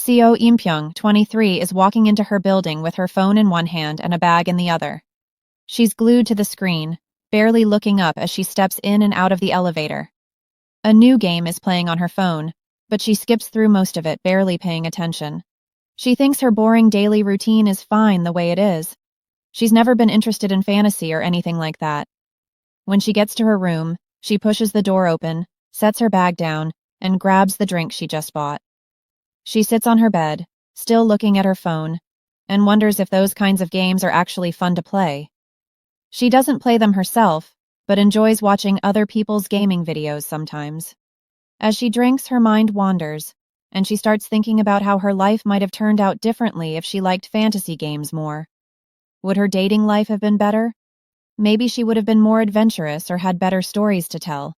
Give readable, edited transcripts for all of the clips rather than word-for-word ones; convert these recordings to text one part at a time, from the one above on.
Eunpyeong, 23, is walking into her building with her phone in one hand and a bag in the other. She's glued to the screen, barely looking up as she steps in and out of the elevator. A new game is playing on her phone, but she skips through most of it, barely paying attention. She thinks her boring daily routine is fine the way it is. She's never been interested in fantasy or anything like that. When she gets to her room, she pushes the door open, sets her bag down, and grabs the drink she just bought. She sits on her bed, still looking at her phone, and wonders if those kinds of games are actually fun to play. She doesn't play them herself, but enjoys watching other people's gaming videos sometimes. As she drinks, her mind wanders, and she starts thinking about how her life might have turned out differently if she liked fantasy games more. Would her dating life have been better? Maybe she would have been more adventurous or had better stories to tell.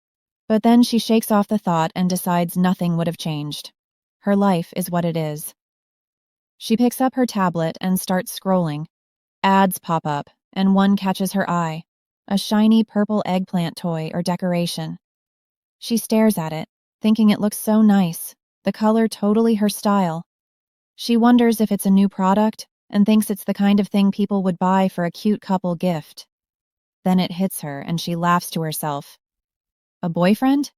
But then she shakes off the thought and decides nothing would have changed. Her life is what it is. She picks up her tablet and starts scrolling. Ads pop up, and one catches her eye, a shiny purple eggplant toy or decoration. She stares at it, thinking it looks so nice, the color totally her style. She wonders if it's a new product and thinks it's the kind of thing people would buy for a cute couple gift. Then it hits her and she laughs to herself. A boyfriend?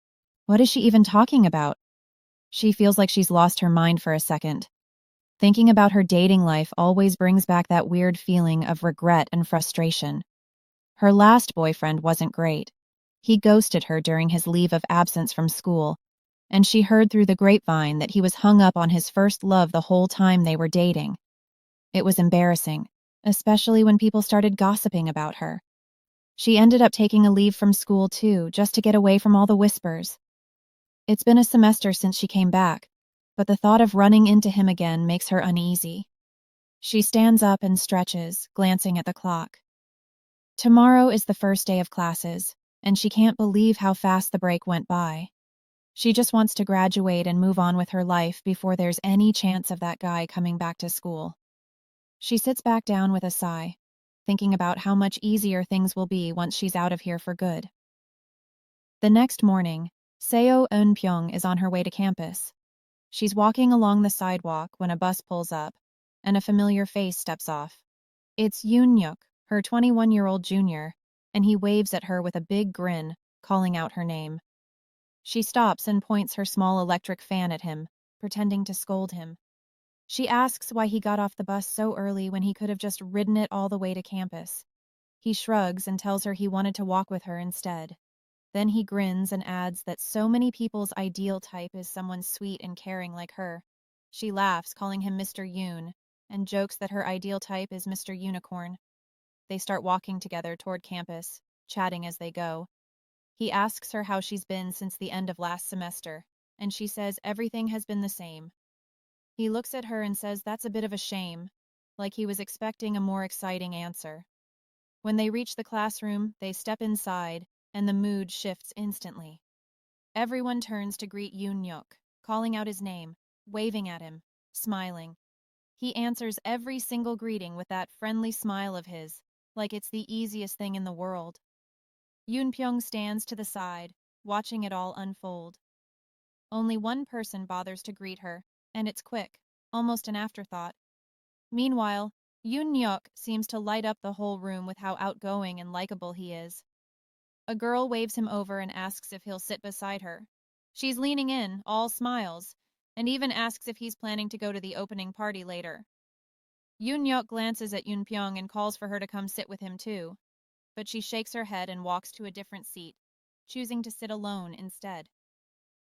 What is she even talking about? She feels like she's lost her mind for a second. Thinking about her dating life always brings back that weird feeling of regret and frustration. Her last boyfriend wasn't great. He ghosted her during his leave of absence from school, and she heard through the grapevine that he was hung up on his first love the whole time they were dating. It was embarrassing, especially when people started gossiping about her. She ended up taking a leave from school too, just to get away from all the whispers. It's been a semester since she came back, but the thought of running into him again makes her uneasy. She stands up and stretches, glancing at the clock. Tomorrow is the first day of classes, and she can't believe how fast the break went by. She just wants to graduate and move on with her life before there's any chance of that guy coming back to school. She sits back down with a sigh, thinking about how much easier things will be once she's out of here for good. The next morning, Eunpyeong is on her way to campus. She's walking along the sidewalk when a bus pulls up, and a familiar face steps off. It's Nyeok, her 21-year-old junior, and he waves at her with a big grin, calling out her name. She stops and points her small electric fan at him, pretending to scold him. She asks why he got off the bus so early when he could have just ridden it all the way to campus. He shrugs and tells her he wanted to walk with her instead. Then he grins and adds that so many people's ideal type is someone sweet and caring like her. She laughs, calling him Mr. Yoon, and jokes that her ideal type is Mr. Unicorn. They start walking together toward campus, chatting as they go. He asks her how she's been since the end of last semester, and she says everything has been the same. He looks at her and says that's a bit of a shame, like he was expecting a more exciting answer. When they reach the classroom, they step inside, and the mood shifts instantly. Everyone turns to greet Nyeok, calling out his name, waving at him, smiling. He answers every single greeting with that friendly smile of his, like it's the easiest thing in the world. Eunpyeong stands to the side, watching it all unfold. Only one person bothers to greet her, and it's quick, almost an afterthought. Meanwhile, Nyeok seems to light up the whole room with how outgoing and likable he is. A girl waves him over and asks if he'll sit beside her. She's leaning in, all smiles, and even asks if he's planning to go to the opening party later. Nyeok glances at Eunpyeong and calls for her to come sit with him too, but she shakes her head and walks to a different seat, choosing to sit alone instead.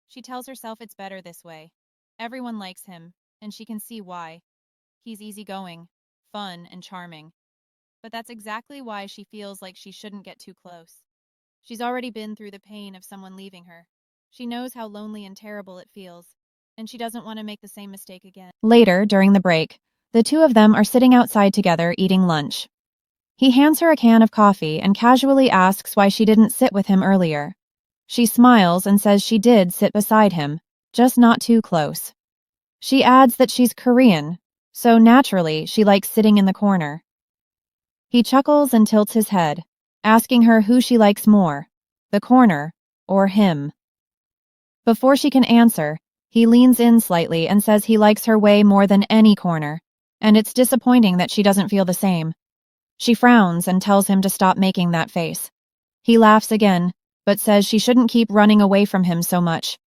She tells herself it's better this way. Everyone likes him, and she can see why. He's easygoing, fun, and charming. But that's exactly why she feels like she shouldn't get too close. She's already been through the pain of someone leaving her. She knows how lonely and terrible it feels, and she doesn't want to make the same mistake again. Later, during the break, the two of them are sitting outside together eating lunch. He hands her a can of coffee and casually asks why she didn't sit with him earlier. She smiles and says she did sit beside him, just not too close. She adds that she's Korean, so naturally she likes sitting in the corner. He chuckles and tilts his head, asking her who she likes more, the corner or him. Before she can answer, He leans in slightly and says he likes her way more than any corner, and it's disappointing that she doesn't feel the same. She frowns and tells him to stop making that face. He laughs again, but says she shouldn't keep running away from him so much.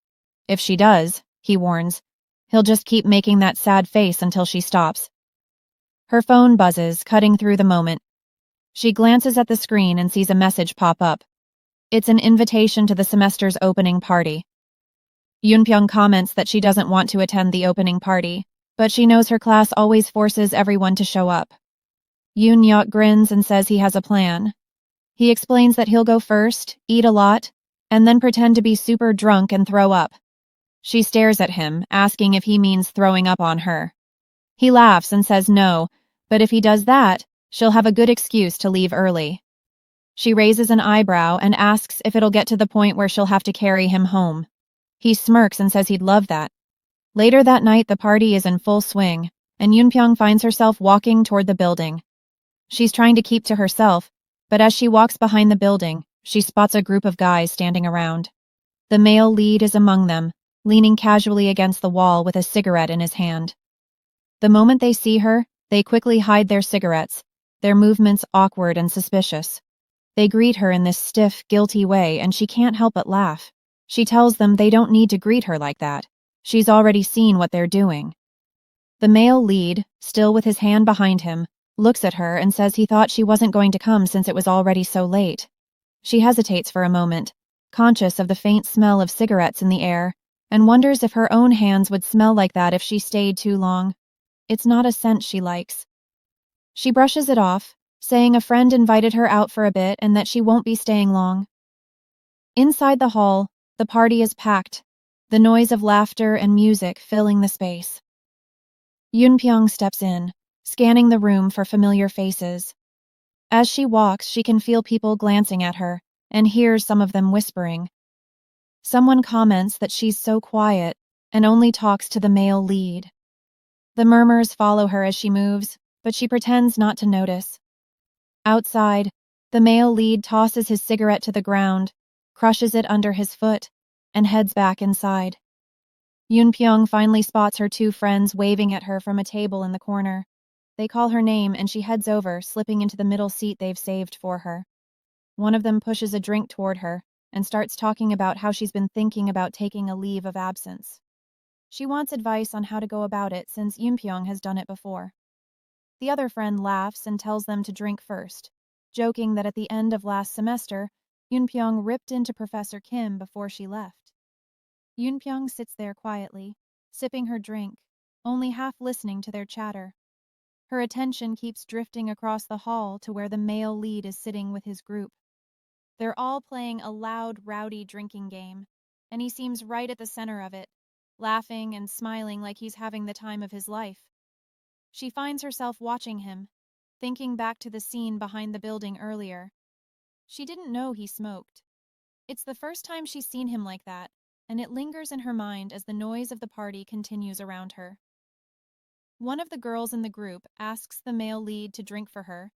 If she does, he warns, he'll just keep making that sad face until she stops. Her phone buzzes, cutting through the moment. She glances at the screen and sees a message pop up. It's an invitation to the semester's opening party. Eunpyeong comments that she doesn't want to attend the opening party, but she knows her class always forces everyone to show up. Nyeok grins and says he has a plan. He explains that he'll go first, eat a lot, and then pretend to be super drunk and throw up. She stares at him, asking if he means throwing up on her. He laughs and says no, but if he does that, she'll have a good excuse to leave early. She raises an eyebrow and asks if it'll get to the point where she'll have to carry him home. He smirks and says he'd love that. Later that night, the party is in full swing, and Eunpyeong finds herself walking toward the building. She's trying to keep to herself, but as she walks behind the building, she spots a group of guys standing around. The male lead is among them, leaning casually against the wall with a cigarette in his hand. The moment they see her, they quickly hide their cigarettes, their movements awkward and suspicious. They greet her in this stiff, guilty way, and she can't help but laugh. She tells them they don't need to greet her like that. She's already seen what they're doing. The male lead, still with his hand behind him, looks at her and says he thought she wasn't going to come since it was already so late. She hesitates for a moment, conscious of the faint smell of cigarettes in the air, and wonders if her own hands would smell like that if she stayed too long. It's not a scent she likes. She brushes it off, saying a friend invited her out for a bit and that she won't be staying long. Inside the hall, the party is packed, the noise of laughter and music filling the space. Eunpyeong steps in, scanning the room for familiar faces. As she walks, she can feel people glancing at her and hears some of them whispering. Someone comments that she's so quiet and only talks to the male lead. The murmurs follow her as she moves, but she pretends not to notice. Outside, the male lead tosses his cigarette to the ground, crushes it under his foot, and heads back inside. Eunpyeong finally spots her two friends waving at her from a table in the corner. They call her name and she heads over, slipping into the middle seat they've saved for her. One of them pushes a drink toward her and starts talking about how she's been thinking about taking a leave of absence. She wants advice on how to go about it since Eunpyeong has done it before. The other friend laughs and tells them to drink first, joking that at the end of last semester, Eunpyeong ripped into Professor Kim before she left. Eunpyeong sits there quietly, sipping her drink, only half listening to their chatter. Her attention keeps drifting across the hall to where the male lead is sitting with his group. They're all playing a loud, rowdy drinking game, and he seems right at the center of it, laughing and smiling like he's having the time of his life. She finds herself watching him, thinking back to the scene behind the building earlier. She didn't know he smoked. It's the first time she's seen him like that, and it lingers in her mind as the noise of the party continues around her. One of the girls in the group asks the male lead to drink for her,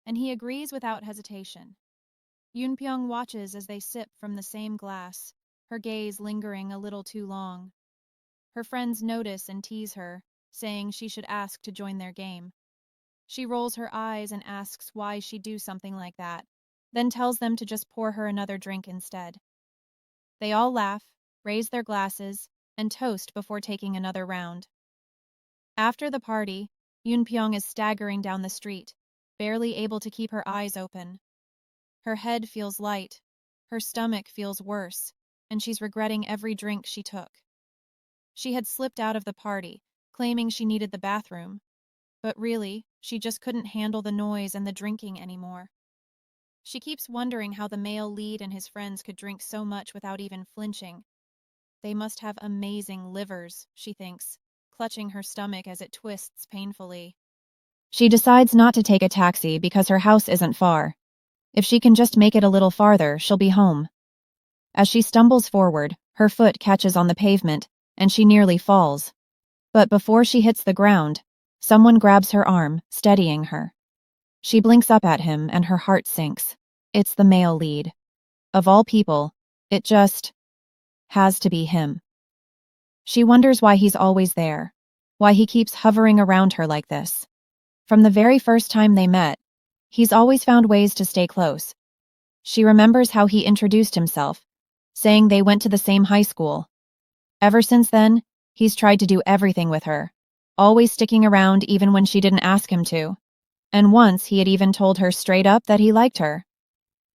and he agrees without hesitation. Eunpyeong watches as they sip from the same glass, her gaze lingering a little too long. Her friends notice and tease her, saying she should ask to join their game. She rolls her eyes and asks why she'd do something like that, then tells them to just pour her another drink instead. They all laugh, raise their glasses, and toast before taking another round. After the party, Eunpyeong is staggering down the street, barely able to keep her eyes open. Her head feels light, her stomach feels worse, and she's regretting every drink she took. She had slipped out of the party, claiming she needed the bathroom, but really, she just couldn't handle the noise and the drinking anymore. She keeps wondering how the male lead and his friends could drink so much without even flinching. They must have amazing livers, she thinks, clutching her stomach as it twists painfully. She decides not to take a taxi because her house isn't far. If she can just make it a little farther, she'll be home. As she stumbles forward, her foot catches on the pavement, and she nearly falls. But before she hits the ground, someone grabs her arm, steadying her. She blinks up at him, and her heart sinks. It's the male lead. Of all people, it just has to be him. She wonders why he's always there, why he keeps hovering around her like this. From the very first time they met, he's always found ways to stay close. She remembers how he introduced himself, saying they went to the same high school. Ever since then, he's tried to do everything with her, always sticking around even when she didn't ask him to. And once he had even told her straight up that he liked her.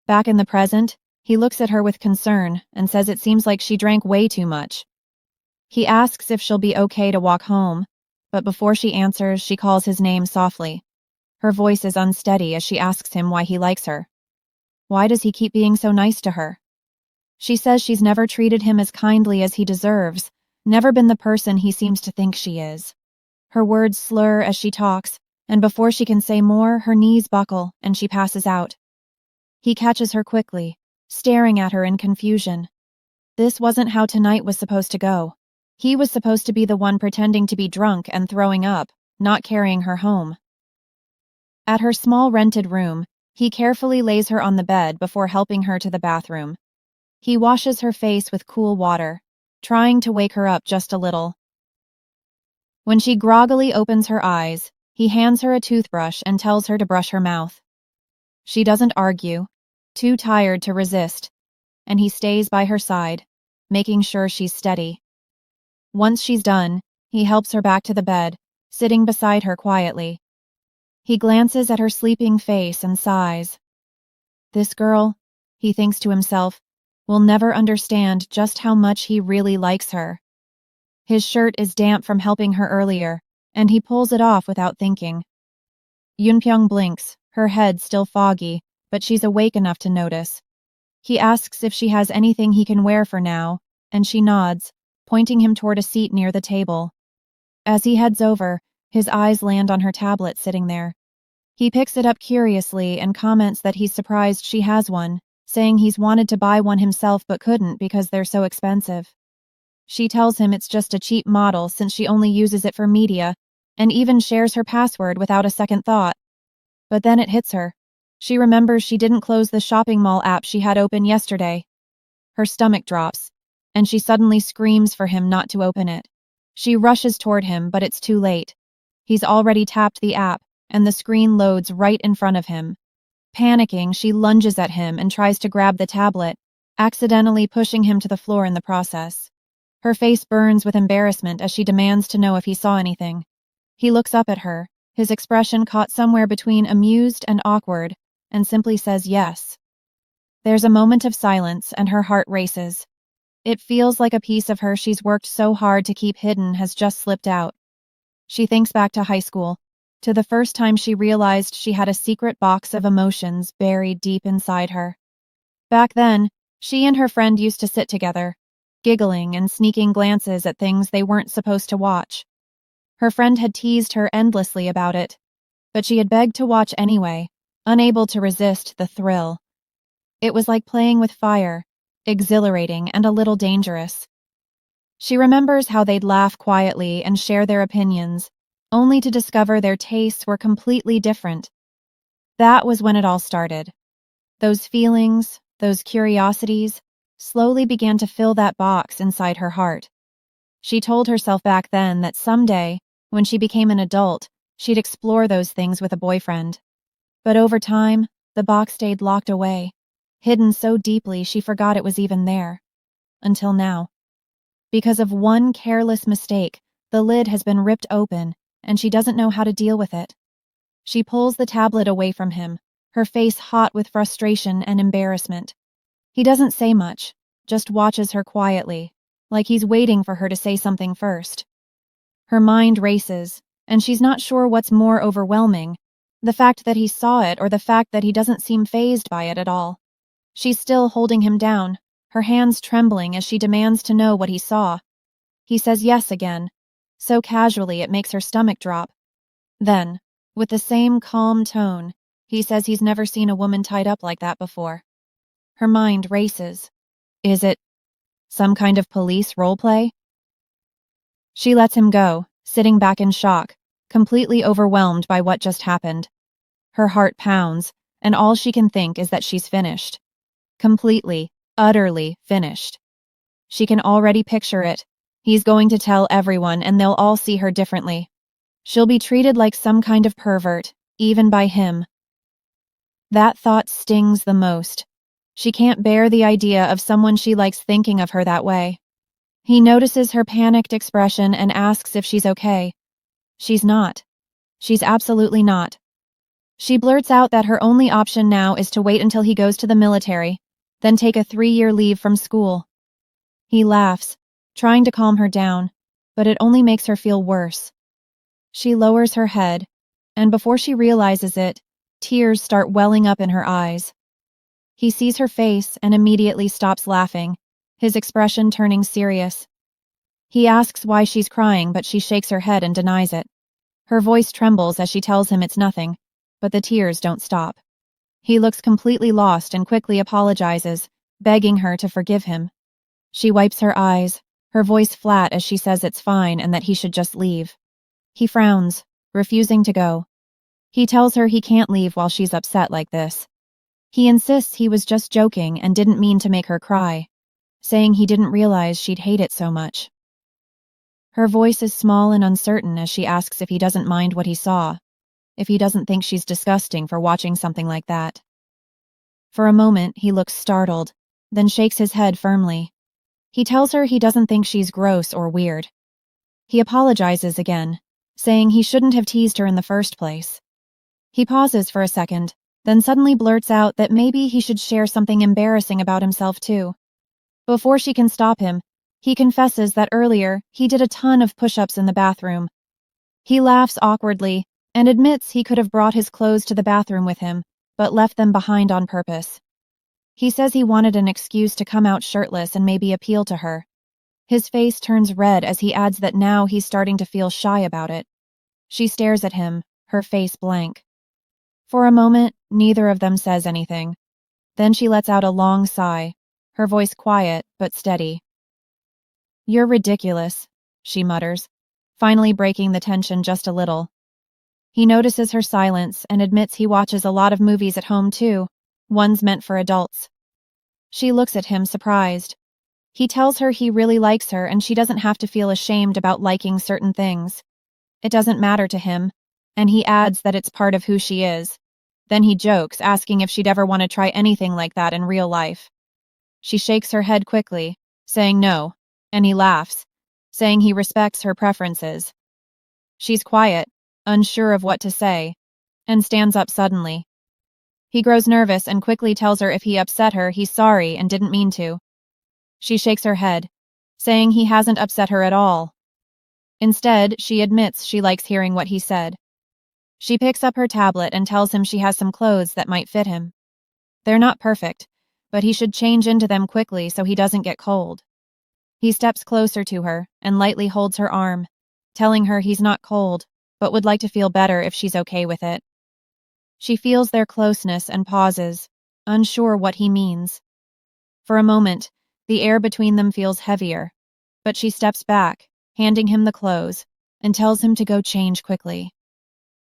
Back in the present, he looks at her with concern and says it seems like she drank way too much. He asks if she'll be okay to walk home, but before she answers, she calls his name softly. Her voice is unsteady as she asks him why he likes her. Why does he keep being so nice to her? She says she's never treated him as kindly as he deserves, never been the person he seems to think she is. Her words slur as she talks, and before she can say more, her knees buckle and she passes out. He catches her quickly, staring at her in confusion. This wasn't how tonight was supposed to go. He was supposed to be the one pretending to be drunk and throwing up, not carrying her home. At her small rented room, he carefully lays her on the bed before helping her to the bathroom. He washes her face with cool water, trying to wake her up just a little. When she groggily opens her eyes, he hands her a toothbrush and tells her to brush her mouth. She doesn't argue, too tired to resist, and he stays by her side, making sure she's steady. Once she's done, he helps her back to the bed, sitting beside her quietly. He glances at her sleeping face and sighs. This girl, he thinks to himself, will never understand just how much he really likes her. His shirt is damp from helping her earlier, and he pulls it off without thinking. Eunpyeong blinks, her head still foggy, but she's awake enough to notice. He asks if she has anything he can wear for now, and she nods, pointing him toward a seat near the table. As he heads over, his eyes land on her tablet sitting there. He picks it up curiously and comments that he's surprised she has one, saying he's wanted to buy one himself but couldn't because they're so expensive. She tells him it's just a cheap model since she only uses it for media, and even shares her password without a second thought. But then it hits her. She remembers she didn't close the shopping mall app she had open yesterday. Her stomach drops, and she suddenly screams for him not to open it. She rushes toward him, but it's too late. He's already tapped the app, and the screen loads right in front of him. Panicking, she lunges at him and tries to grab the tablet, accidentally pushing him to the floor in the process. Her face burns with embarrassment as she demands to know if he saw anything. He looks up at her, his expression caught somewhere between amused and awkward, and simply says yes. There's a moment of silence, and her heart races. It feels like a piece of her she's worked so hard to keep hidden has just slipped out. She thinks back to high school, to the first time she realized she had a secret box of emotions buried deep inside her. Back then, she and her friend used to sit together, giggling and sneaking glances at things they weren't supposed to watch. Her friend had teased her endlessly about it, but she had begged to watch anyway, unable to resist the thrill. It was like playing with fire, exhilarating and a little dangerous. She remembers how they'd laugh quietly and share their opinions, only to discover their tastes were completely different. That was when it all started. Those feelings, those curiosities, slowly began to fill that box inside her heart. She told herself back then that someday, when she became an adult, she'd explore those things with a boyfriend. But over time, the box stayed locked away, hidden so deeply she forgot it was even there. Until now. Because of one careless mistake, the lid has been ripped open, and she doesn't know how to deal with it. She pulls the tablet away from him, her face hot with frustration and embarrassment. He doesn't say much, just watches her quietly, like he's waiting for her to say something first. Her mind races, and she's not sure what's more overwhelming, the fact that he saw it or the fact that he doesn't seem fazed by it at all. She's still holding him down, her hands trembling as she demands to know what he saw. He says yes again, so casually it makes her stomach drop. Then, with the same calm tone, he says he's never seen a woman tied up like that before. Her mind races. Is it some kind of police roleplay? She lets him go, sitting back in shock, completely overwhelmed by what just happened. Her heart pounds, and all she can think is that she's finished. Completely, utterly finished. She can already picture it, He's going to tell everyone and they'll all see her differently. She'll be treated like some kind of pervert, even by him. That thought stings the most. She can't bear the idea of someone she likes thinking of her that way. He notices her panicked expression and asks if she's okay. She's not. She's absolutely not. She blurts out that her only option now is to wait until he goes to the military, then take a 3-year leave from school. He laughs, trying to calm her down, but it only makes her feel worse. She lowers her head, and before she realizes it, tears start welling up in her eyes. He sees her face and immediately stops laughing, his expression turning serious. He asks why she's crying, but she shakes her head and denies it. Her voice trembles as she tells him it's nothing, but the tears don't stop. He looks completely lost and quickly apologizes, begging her to forgive him. She wipes her eyes, her voice flat as she says it's fine and that he should just leave. He frowns, refusing to go. He tells her he can't leave while she's upset like this. He insists he was just joking and didn't mean to make her cry, saying he didn't realize she'd hate it so much. Her voice is small and uncertain as she asks if he doesn't mind what he saw, if he doesn't think she's disgusting for watching something like that. For a moment, he looks startled, then shakes his head firmly. He tells her he doesn't think she's gross or weird. He apologizes again, saying he shouldn't have teased her in the first place. He pauses for a second, then suddenly blurts out that maybe he should share something embarrassing about himself too. Before she can stop him, he confesses that earlier he did a ton of push-ups in the bathroom. He laughs awkwardly and admits he could have brought his clothes to the bathroom with him, but left them behind on purpose. He says he wanted an excuse to come out shirtless and maybe appeal to her. His face turns red as he adds that now he's starting to feel shy about it. She stares at him, her face blank. For a moment, neither of them says anything. Then she lets out a long sigh, her voice quiet but steady. "You're ridiculous," she mutters, finally breaking the tension just a little. He notices her silence and admits he watches a lot of movies at home too, ones meant for adults. She looks at him surprised. He tells her he really likes her and she doesn't have to feel ashamed about liking certain things. It doesn't matter to him, and he adds that it's part of who she is. Then he jokes, asking if she'd ever want to try anything like that in real life. She shakes her head quickly, saying no, and he laughs, saying he respects her preferences. She's quiet, unsure of what to say, and stands up suddenly. He grows nervous and quickly tells her if he upset her, he's sorry and didn't mean to. She shakes her head, saying he hasn't upset her at all. Instead, she admits she likes hearing what he said. She picks up her tablet and tells him she has some clothes that might fit him. They're not perfect, but he should change into them quickly so he doesn't get cold. He steps closer to her and lightly holds her arm, telling her he's not cold, but would like to feel better if she's okay with it. She feels their closeness and pauses, unsure what he means. For a moment, the air between them feels heavier, but she steps back, handing him the clothes, and tells him to go change quickly.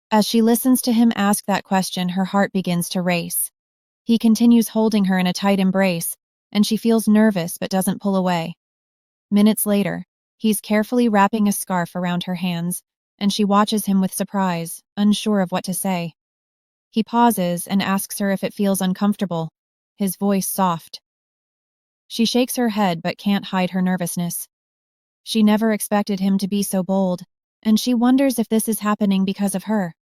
As she listens to him ask that question, her heart begins to race. He continues holding her in a tight embrace, and she feels nervous but doesn't pull away. Minutes later, he's carefully wrapping a scarf around her hands, and she watches him with surprise, unsure of what to say. He pauses and asks her if it feels uncomfortable, his voice soft. She shakes her head but can't hide her nervousness. She never expected him to be so bold, and she wonders if this is happening because of her.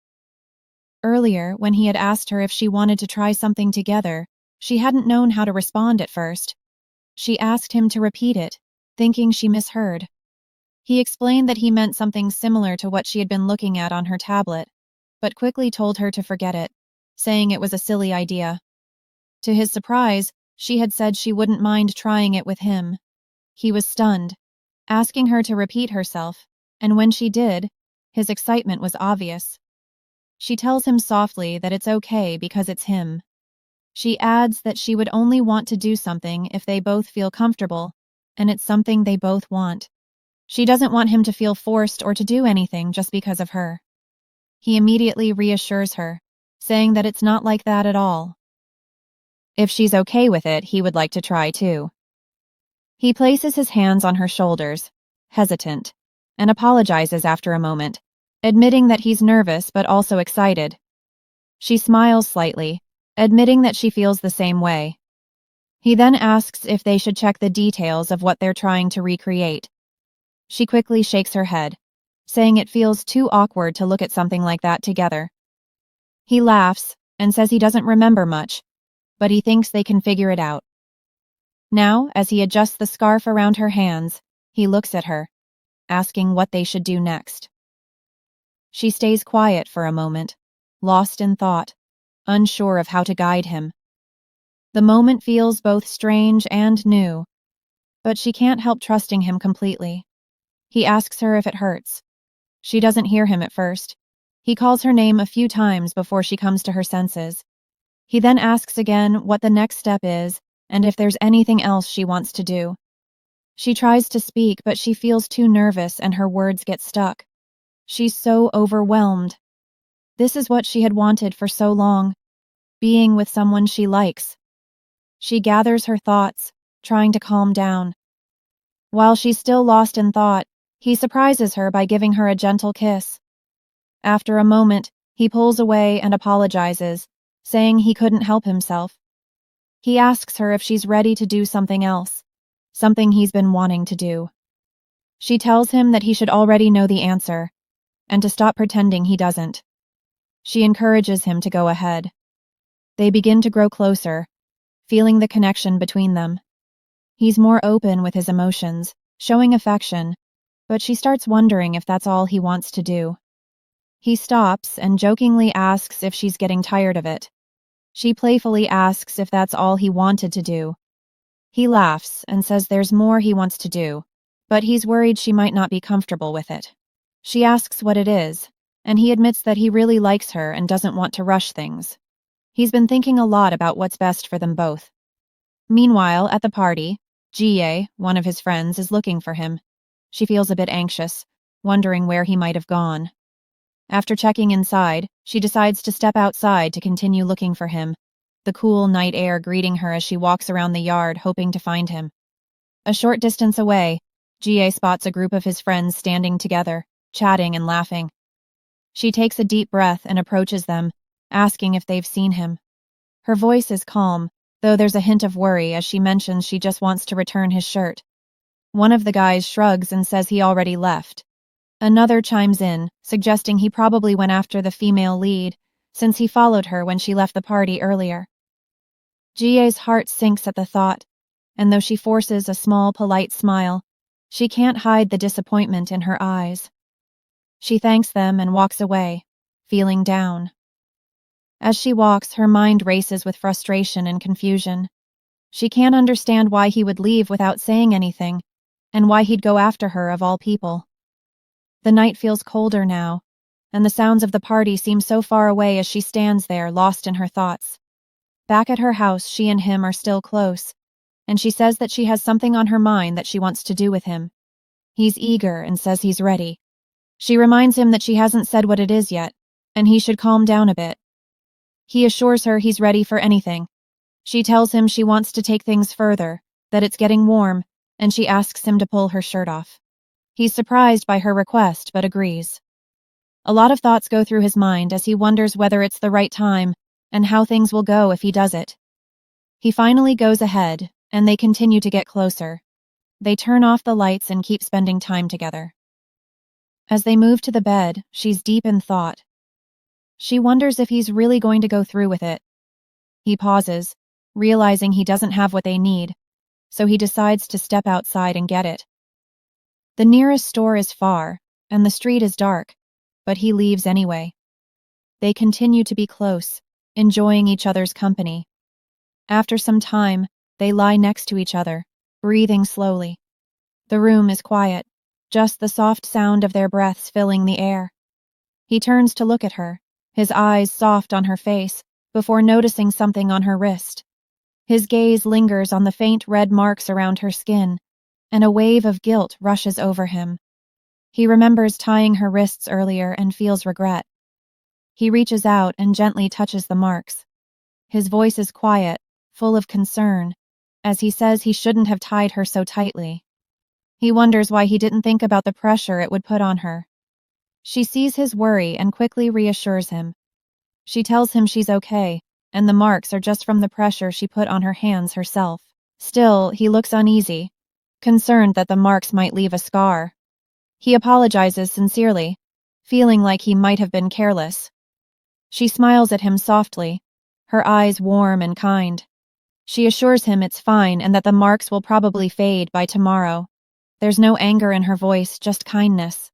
Earlier, when he had asked her if she wanted to try something together, she hadn't known how to respond at first. She asked him to repeat it, thinking she misheard. He explained that he meant something similar to what she had been looking at on her tablet, but quickly told her to forget it, saying it was a silly idea. To his surprise, she had said she wouldn't mind trying it with him. He was stunned, asking her to repeat herself, and when she did, his excitement was obvious. She tells him softly that it's okay because it's him. She adds that she would only want to do something if they both feel comfortable, and it's something they both want. She doesn't want him to feel forced or to do anything just because of her. He immediately reassures her, saying that it's not like that at all. If she's okay with it, he would like to try too. He places his hands on her shoulders, hesitant, and apologizes after a moment, admitting that he's nervous but also excited. She smiles slightly, admitting that she feels the same way. He then asks if they should check the details of what they're trying to recreate. She quickly shakes her head, saying it feels too awkward to look at something like that together. He laughs and says he doesn't remember much, but he thinks they can figure it out. Now, as he adjusts the scarf around her hands, he looks at her, asking what they should do next. She stays quiet for a moment, lost in thought, unsure of how to guide him. The moment feels both strange and new, but she can't help trusting him completely. He asks her if it hurts. She doesn't hear him at first. He calls her name a few times before she comes to her senses. He then asks again what the next step is and if there's anything else she wants to do. She tries to speak, but she feels too nervous and her words get stuck. She's so overwhelmed. This is what she had wanted for so long, being with someone she likes. She gathers her thoughts, trying to calm down. While she's still lost in thought, he surprises her by giving her a gentle kiss. After a moment, he pulls away and apologizes, saying he couldn't help himself. He asks her if she's ready to do something else, something he's been wanting to do. She tells him that he should already know the answer, and to stop pretending he doesn't. She encourages him to go ahead. They begin to grow closer, feeling the connection between them. He's more open with his emotions, showing affection, but she starts wondering if that's all he wants to do. He stops and jokingly asks if she's getting tired of it. She playfully asks if that's all he wanted to do. He laughs and says there's more he wants to do, but he's worried she might not be comfortable with it. She asks what it is, and he admits that he really likes her and doesn't want to rush things. He's been thinking a lot about what's best for them both. Meanwhile, at the party, Jie, one of his friends, is looking for him. She feels a bit anxious, wondering where he might have gone. After checking inside, she decides to step outside to continue looking for him, the cool night air greeting her as she walks around the yard hoping to find him. A short distance away, Jie spots a group of his friends standing together, chatting and laughing. She takes a deep breath and approaches them, asking if they've seen him. Her voice is calm, though there's a hint of worry as she mentions she just wants to return his shirt. One of the guys shrugs and says he already left. Another chimes in, suggesting he probably went after the female lead, since he followed her when she left the party earlier. Jie's heart sinks at the thought, and though she forces a small, polite smile, she can't hide the disappointment in her eyes. She thanks them and walks away, feeling down. As she walks, her mind races with frustration and confusion. She can't understand why he would leave without saying anything, and why he'd go after her of all people. The night feels colder now, and the sounds of the party seem so far away as she stands there, lost in her thoughts. Back at her house, she and him are still close, and she says that she has something on her mind that she wants to do with him. He's eager and says he's ready. She reminds him that she hasn't said what it is yet, and he should calm down a bit. He assures her he's ready for anything. She tells him she wants to take things further, that it's getting warm, and she asks him to pull her shirt off. He's surprised by her request, but agrees. A lot of thoughts go through his mind as he wonders whether it's the right time and how things will go if he does it. He finally goes ahead, and they continue to get closer. They turn off the lights and keep spending time together. As they move to the bed, she's deep in thought. She wonders if he's really going to go through with it. He pauses, realizing he doesn't have what they need, so he decides to step outside and get it. The nearest store is far, and the street is dark, but he leaves anyway. They continue to be close, enjoying each other's company. After some time, they lie next to each other, breathing slowly. The room is quiet, just the soft sound of their breaths filling the air. He turns to look at her, his eyes soft on her face, before noticing something on her wrist. His gaze lingers on the faint red marks around her skin, and a wave of guilt rushes over him. He remembers tying her wrists earlier and feels regret. He reaches out and gently touches the marks. His voice is quiet, full of concern, as he says he shouldn't have tied her so tightly. He wonders why he didn't think about the pressure it would put on her. She sees his worry and quickly reassures him. She tells him she's okay, and the marks are just from the pressure she put on her hands herself. Still, he looks uneasy, concerned that the marks might leave a scar. He apologizes sincerely, feeling like he might have been careless. She smiles at him softly, her eyes warm and kind. She assures him it's fine and that the marks will probably fade by tomorrow. There's no anger in her voice, just kindness.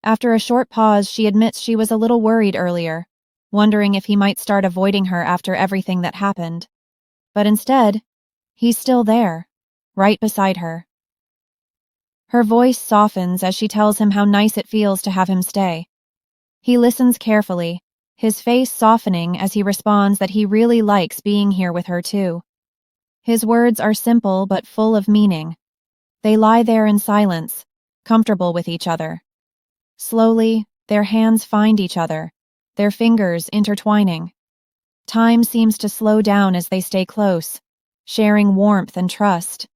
After a short pause, she admits she was a little worried earlier, wondering if he might start avoiding her after everything that happened. But instead, he's still there, right beside her. Her voice softens as she tells him how nice it feels to have him stay. He listens carefully, his face softening as he responds that he really likes being here with her too. His words are simple but full of meaning. They lie there in silence, comfortable with each other. Slowly, their hands find each other, their fingers intertwining. Time seems to slow down as they stay close, sharing warmth and trust,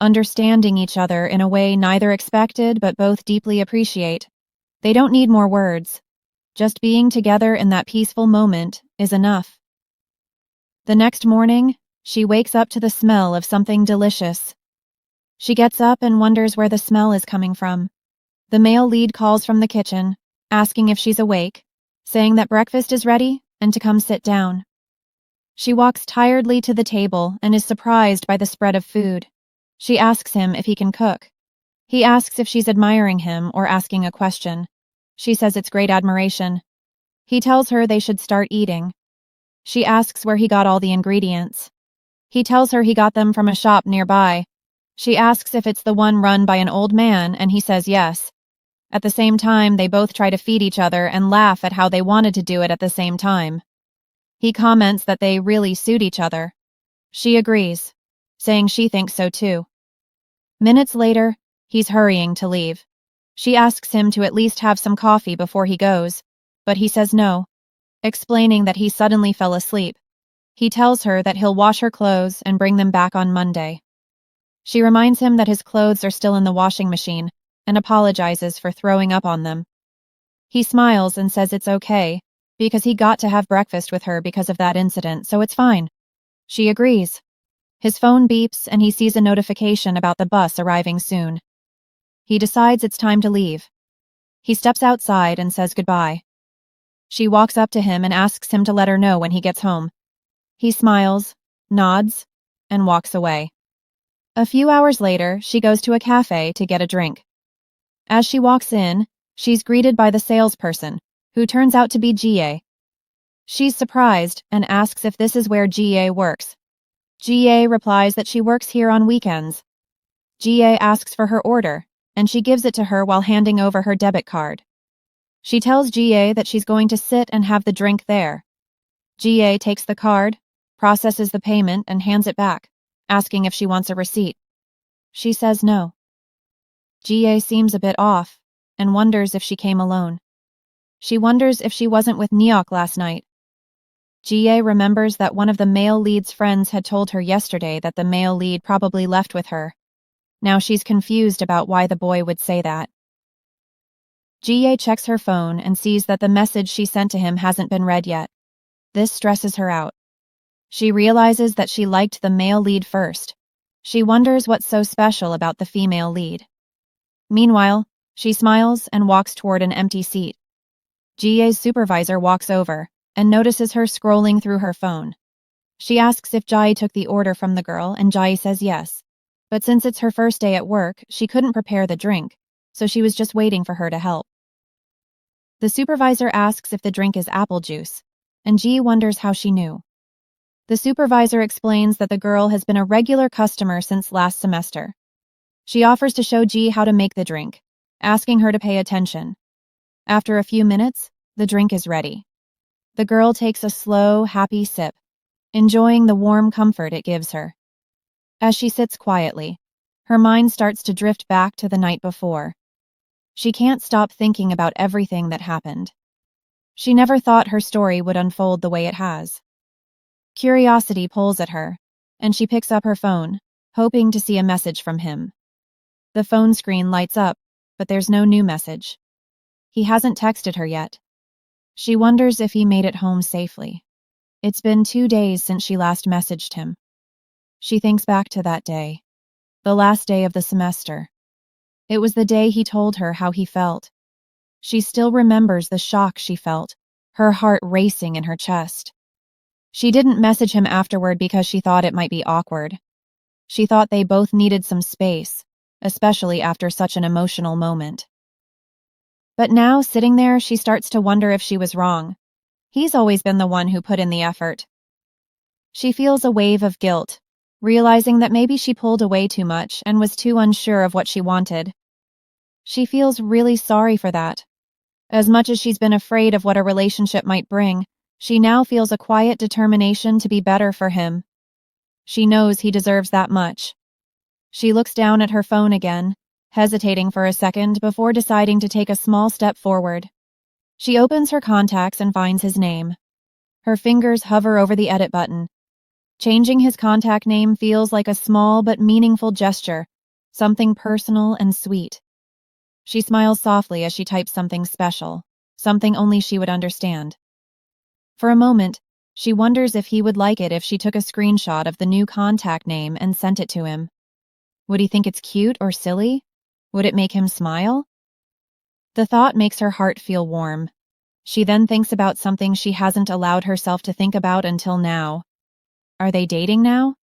understanding each other in a way neither expected but both deeply appreciate. They don't need more words. Just being together in that peaceful moment is enough. The next morning, she wakes up to the smell of something delicious. She gets up and wonders where the smell is coming from. The male lead calls from the kitchen, asking if she's awake, saying that breakfast is ready and to come sit down. She walks tiredly to the table and is surprised by the spread of food. She asks him if he can cook. He asks if she's admiring him or asking a question. She says it's great admiration. He tells her they should start eating. She asks where he got all the ingredients. He tells her he got them from a shop nearby. She asks if it's the one run by an old man, and he says yes. At the same time, they both try to feed each other and laugh at how they wanted to do it at the same time. He comments that they really suit each other. She agrees, saying she thinks so too. Minutes later, he's hurrying to leave. She asks him to at least have some coffee before he goes, but he says no, explaining that he suddenly fell asleep. He tells her that he'll wash her clothes and bring them back on Monday. She reminds him that his clothes are still in the washing machine and apologizes for throwing up on them. He smiles and says it's okay, because he got to have breakfast with her because of that incident, so it's fine. She agrees. His phone beeps and he sees a notification about the bus arriving soon. He decides it's time to leave. He steps outside and says goodbye. She walks up to him and asks him to let her know when he gets home. He smiles, nods, and walks away. A few hours later, she goes to a cafe to get a drink. As she walks in, she's greeted by the salesperson, who turns out to be GA. She's surprised and asks if this is where GA works. GA replies that she works here on weekends. GA asks for her order, and she gives it to her while handing over her debit card. She tells GA that she's going to sit and have the drink there. GA takes the card, processes the payment, and hands it back, asking if she wants a receipt. She says no. GA seems a bit off and wonders if she came alone. She wonders if she wasn't with Nyeok last night. GA remembers that one of the male lead's friends had told her yesterday that the male lead probably left with her. Now she's confused about why the boy would say that. GA checks her phone and sees that the message she sent to him hasn't been read yet. This stresses her out. She realizes that she liked the male lead first. She wonders what's so special about the female lead. Meanwhile, she smiles and walks toward an empty seat. GA's supervisor walks over and notices her scrolling through her phone. She asks if Jai took the order from the girl, and Jai says yes. But since it's her first day at work, she couldn't prepare the drink, so she was just waiting for her to help. The supervisor asks if the drink is apple juice, and Ji wonders how she knew. The supervisor explains that the girl has been a regular customer since last semester. She offers to show Ji how to make the drink, asking her to pay attention. After a few minutes, the drink is ready. The girl takes a slow, happy sip, enjoying the warm comfort it gives her. As she sits quietly, her mind starts to drift back to the night before. She can't stop thinking about everything that happened. She never thought her story would unfold the way it has. Curiosity pulls at her, and she picks up her phone, hoping to see a message from him. The phone screen lights up, but there's no new message. He hasn't texted her yet. She wonders if he made it home safely. It's been 2 days since she last messaged him. She thinks back to that day, the last day of the semester. It was the day he told her how he felt. She still remembers the shock she felt, her heart racing in her chest. She didn't message him afterward because she thought it might be awkward. She thought they both needed some space, especially after such an emotional moment. But now, sitting there, she starts to wonder if she was wrong. He's always been the one who put in the effort. She feels a wave of guilt, realizing that maybe she pulled away too much and was too unsure of what she wanted. She feels really sorry for that. As much as she's been afraid of what a relationship might bring, she now feels a quiet determination to be better for him. She knows he deserves that much. She looks down at her phone again, hesitating for a second before deciding to take a small step forward. She opens her contacts and finds his name. Her fingers hover over the edit button. Changing his contact name feels like a small but meaningful gesture, something personal and sweet. She smiles softly as she types something special, something only she would understand. For a moment, she wonders if he would like it if she took a screenshot of the new contact name and sent it to him. Would he think it's cute or silly? Would it make him smile? The thought makes her heart feel warm. She then thinks about something she hasn't allowed herself to think about until now. Are they dating now?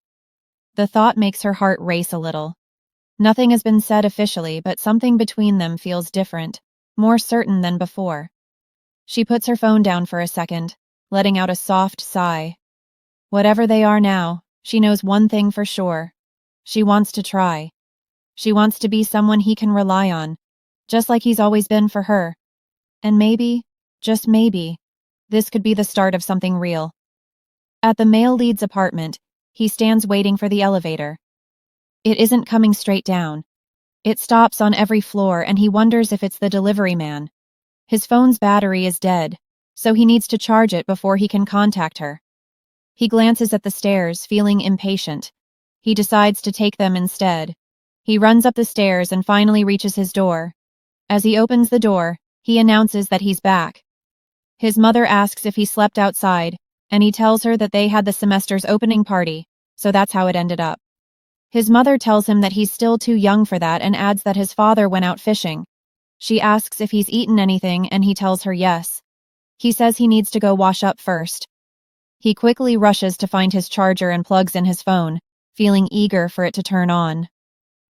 The thought makes her heart race a little. Nothing has been said officially, but something between them feels different, more certain than before. She puts her phone down for a second, letting out a soft sigh. Whatever they are now, she knows one thing for sure. She wants to try. She wants to be someone he can rely on, just like he's always been for her. And maybe, just maybe, this could be the start of something real. At the male lead's apartment, he stands waiting for the elevator. It isn't coming straight down. It stops on every floor, and he wonders if it's the delivery man. His phone's battery is dead, so he needs to charge it before he can contact her. He glances at the stairs, feeling impatient. He decides to take them instead. He runs up the stairs and finally reaches his door. As he opens the door, he announces that he's back. His mother asks if he slept outside, and he tells her that they had the semester's opening party, so that's how it ended up. His mother tells him that he's still too young for that and adds that his father went out fishing. She asks if he's eaten anything, and he tells her yes. He says he needs to go wash up first. He quickly rushes to find his charger and plugs in his phone, feeling eager for it to turn on.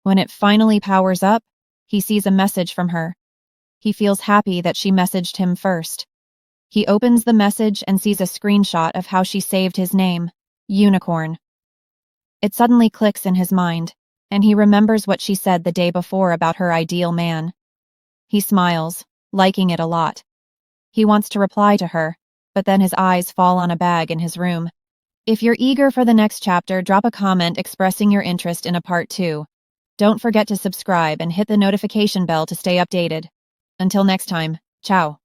When it finally powers up, he sees a message from her. He feels happy that she messaged him first. He opens the message and sees a screenshot of how she saved his name, Unicorn. It suddenly clicks in his mind, and he remembers what she said the day before about her ideal man. He smiles, liking it a lot. He wants to reply to her, but then his eyes fall on a bag in his room. If you're eager for the next chapter, drop a comment expressing your interest in a part 2. Don't forget to subscribe and hit the notification bell to stay updated. Until next time, ciao.